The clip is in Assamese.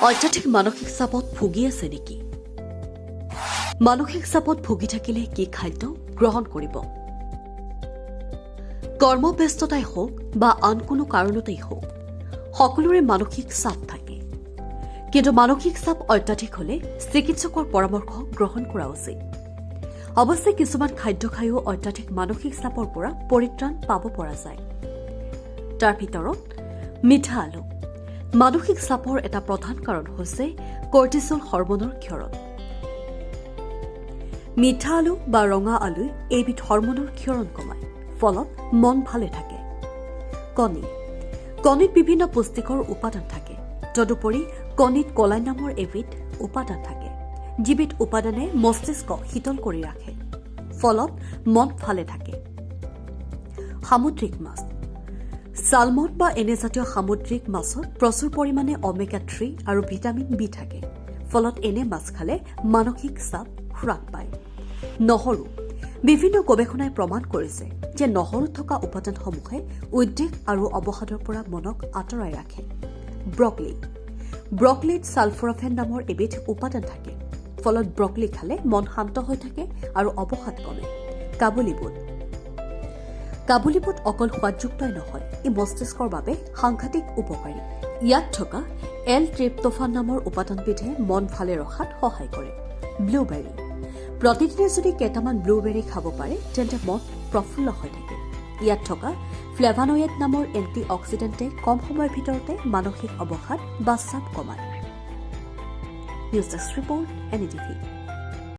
অত্যাধিক মানসিক চাপত ভুগি আছে নেকি? মানসিক চাপত ভুগি থাকিলে কি খাদ্য গ্ৰহণ কৰিব? কৰ্মব্যস্ততাই হওক বা আন কোনো কাৰণতেই হওক, সকলোৰে মানসিক চাপ থাকে। কিন্তু মানসিক চাপ অত্যাধিক হলে চিকিৎসকৰ পৰামৰ্শ গ্ৰহণ কৰা উচিত। অৱশ্যে কিছুমান খাদ্য খায়ো অত্যাধিক মানসিক চাপৰ পৰা পৰিত্ৰাণ পাব পৰা যায়। তাৰ ভিতৰত মিঠা আলু। মানসিক চাপৰ এটা প্ৰধান কাৰণ হৈছে কৰ্টিচল হৰমনৰ ক্ষৰণ। মিঠা আলু বা ৰঙা আলুই এইবিধ হৰমনৰ ক্ষৰণ কমায়, ফলত মন ভালে থাকে। কণীত বিভিন্ন পুষ্টিকৰ উপাদান থাকে। তদুপৰি কণীত কলাইন নামৰ এবিধ উপাদান থাকে, যিবিধ উপাদানে মস্তিষ্ক শীতল কৰি ৰাখে, ফলত মন ভালে থাকে। সামুদ্ৰিক মাছ। ছালমন বা এনেজাতীয় সামুদ্ৰিক মাছত প্ৰচুৰ পৰিমাণে অমেগা-3 আৰু ভিটামিন বি থাকে, ফলত এনে মাছ খালে মানসিক চাপ হ্ৰাস পায়। নহৰু। বিভিন্ন গৱেষণাই প্ৰমাণ কৰিছে যে নহৰুত থকা উপাদানসমূহে উদ্বেগ আৰু অৱসাদৰ পৰা মনক আঁতৰাই ৰাখে। ব্ৰকলিত ছালফোৰাফেন নামৰ এবিধ উপাদান থাকে, ফলত ব্ৰকলি খালে মন শান্ত হৈ থাকে আৰু অৱসাদ কমে। কাবুলী বুট অকল সোৱাদযুক্তই নহয়, ই মস্তিষ্কৰ বাবে সাংঘাতিক উপকাৰী। ইয়াত থকা এল-ট্ৰিপ্টোফান নামৰ উপাদানবিধে মন ভালে ৰখাত সহায় কৰে। ব্লুবেৰী। প্ৰতিদিনে যদি কেইটামান ব্লুবেৰী খাব পাৰে তেন্তে মন প্ৰফুল্ল হৈ থাকে। ইয়াত থকা ফ্লেভানয়েড নামৰ এণ্টি অক্সিডেণ্টে কম সময়ৰ ভিতৰতে মানসিক অৱসাদ বা চাপ কমায়। News desk report, NDTV।